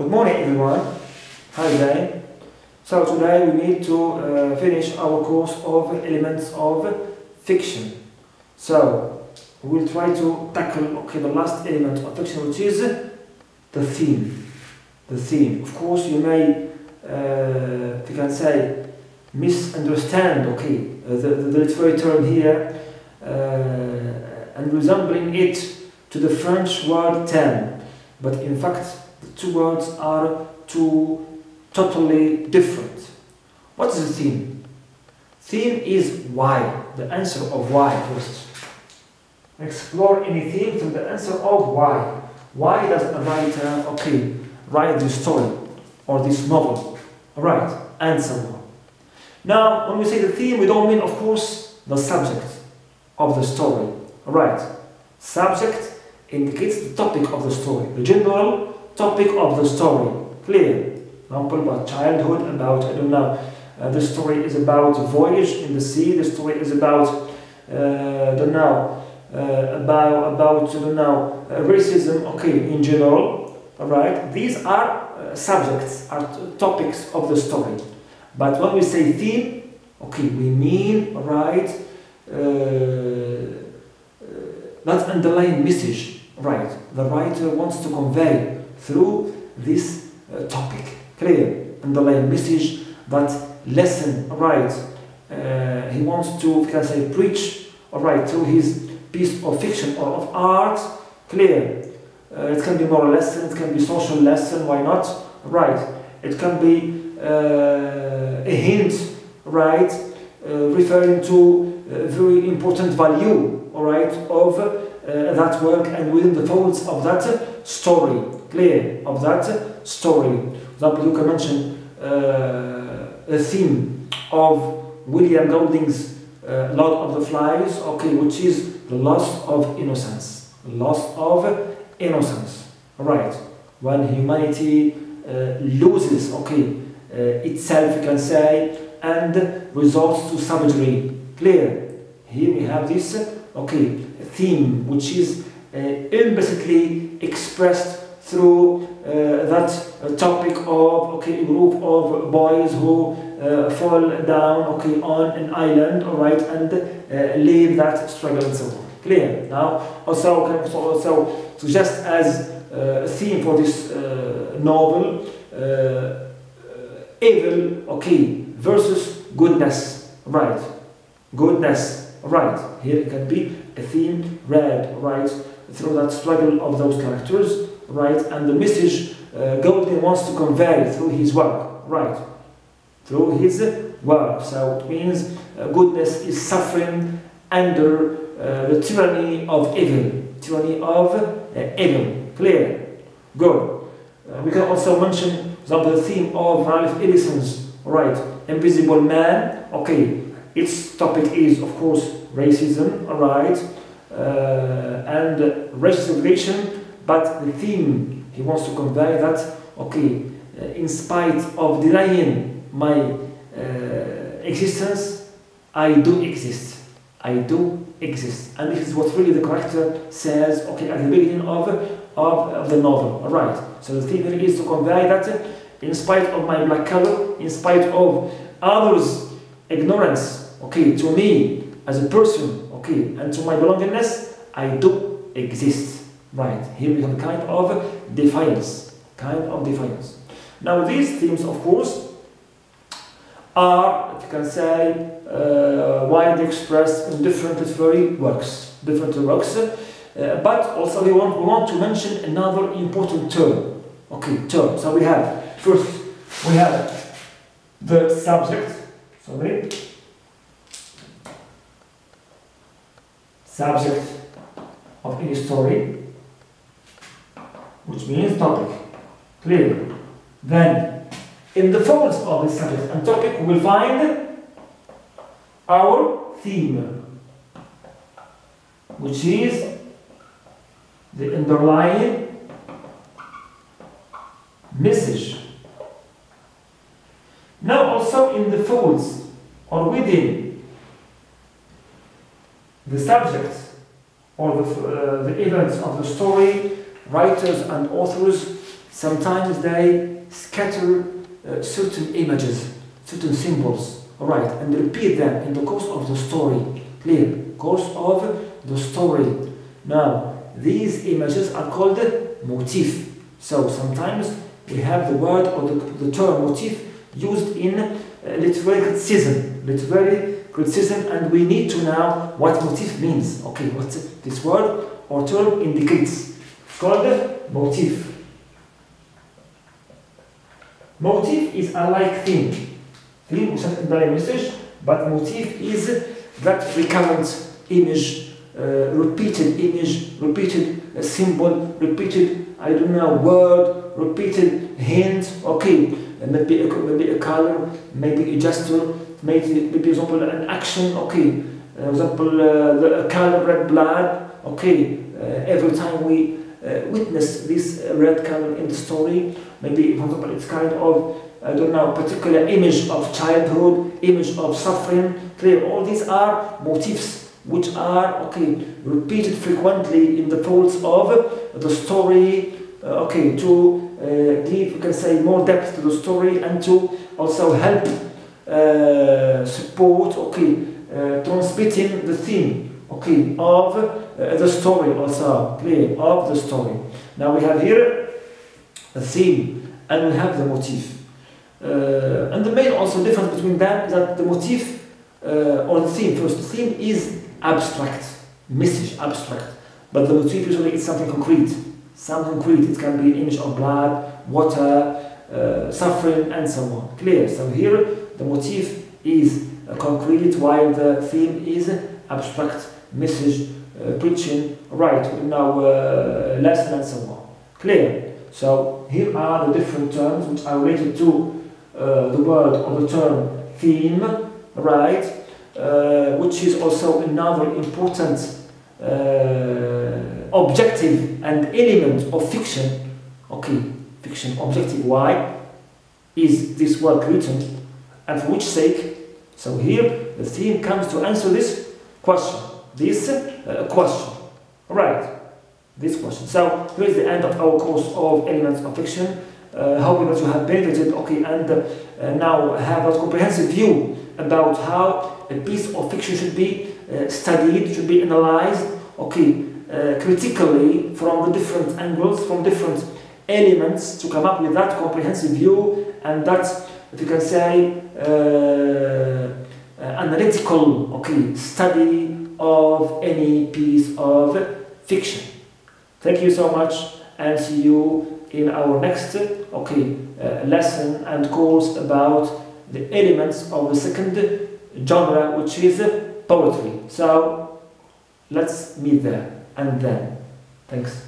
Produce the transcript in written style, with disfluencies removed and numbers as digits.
Good morning everyone. Hi there. So today we need to finish our course of elements of fiction. So we'll try to tackle the last element of fiction, which is the theme. The theme. Of course you may, if you can say, misunderstand the literary term here and resembling it to the French word theme, but in fact the two words are two totally different. What is the theme? Theme is why, the answer of why first. Explore any theme through the answer of why. Why does a writer write this story or this novel? Alright, and so on. Now, when we say the theme, we don't mean, of course, the subject of the story. Alright, subject indicates the topic of the story, the general topic of the story. Clear? Example about childhood, about, I don't know, the story is about a voyage in the sea, the story is about, racism, in general. Alright, these are subjects, are topics of the story. But when we say theme, we mean, that underlying message, right? The writer wants to convey through this topic. Clear? Underlying message, that lesson, he wants to, we can say, preach, through his piece of fiction or of art. Clear? It can be moral lesson, it can be social lesson, why not? Right? It can be a hint, referring to a very important value, of that work and within the folds of that story. Clear? Of that story. For example, you can mention a theme of William Golding's Lord of the Flies, which is the loss of innocence. The loss of innocence. Right? When humanity loses, itself, you can say, and resorts to savagery. Clear? Here we have this, theme, which is implicitly expressed through that topic of, a group of boys who fall down, on an island, and leave that struggle and so on. Clear? Now, also just as a theme for this novel, evil, versus goodness, goodness, here it can be a theme read, through that struggle of those characters, and the message Golding wants to convey through his work, through his work. So it means goodness is suffering under the tyranny of evil, Clear? Good. We can also mention, for example, the theme of Ralph Ellison's, Invisible Man. Its topic is, of course, racism, and racial segregation, but the theme he wants to convey that, in spite of denying my existence, I do exist. I do exist. And this is what really the character says, at the beginning of the novel, So the theme really is to convey that, in spite of my black color, in spite of others' ignorance, to me as a person, and to my belongingness, I do exist. Here we have a kind of defiance. Now these themes, of course, are, if you can say, widely expressed in different literary works. But also we want to mention another important term. So we have, first, we have the subject, subject of any story, which means topic. Clear? Then, in the folds of the subject and topic, we will find our theme, which is the underlying message. Now, also in the folds or within the subject or the events of the story, writers and authors sometimes they scatter certain images, certain symbols, alright, and repeat them in the course of the story. Clear? Course of the story. Now, these images are called motif. So sometimes we have the word or the term motif used in literary criticism, and we need to know what motif means. Okay, what this word or term indicates. It's called motif. Motif is unlike theme. Theme is something very message, but motif is that recurrent image, repeated image, repeated symbol, repeated, I don't know, word, repeated hint. Okay, maybe a color, maybe a gesture, maybe example an action. Okay, example the color red blood. Okay, every time we witness this red color in the story, maybe for example it's kind of, I don't know, particular image of childhood, image of suffering. Clear? All these are motifs which are, okay, repeated frequently in the folds of the story, okay, to give, you can say, more depth to the story, and to also help support, okay, transmitting the theme, okay, of the story also. Clear? Of the story. Now we have here a theme and we have the motif. And the main also difference between them is that the motif or the theme, first, the theme is abstract, message abstract, but the motif usually is something concrete. Something concrete, it can be an image of blood, water, suffering, and so on. Clear? So here the motif is concrete, while the theme is abstract, message, preaching, right, now lesson, and so on. Clear? So here are the different terms which are related to the word or the term theme, right, which is also another important objective and element of fiction. Okay, fiction, objective. Why is this work written and for which sake? So here the theme comes to answer this question. Right, this question. So here is the end of our course of elements of fiction. Hoping that you have benefited, okay, and now have a comprehensive view about how a piece of fiction should be studied, should be analyzed, okay, critically from the different angles, from different elements, to come up with that comprehensive view and that, if you can say, analytical, okay, study of any piece of fiction. Thank you so much, and see you in our next, okay, lesson and course about the elements of the second genre, which is poetry. So let's meet there and then. Thanks.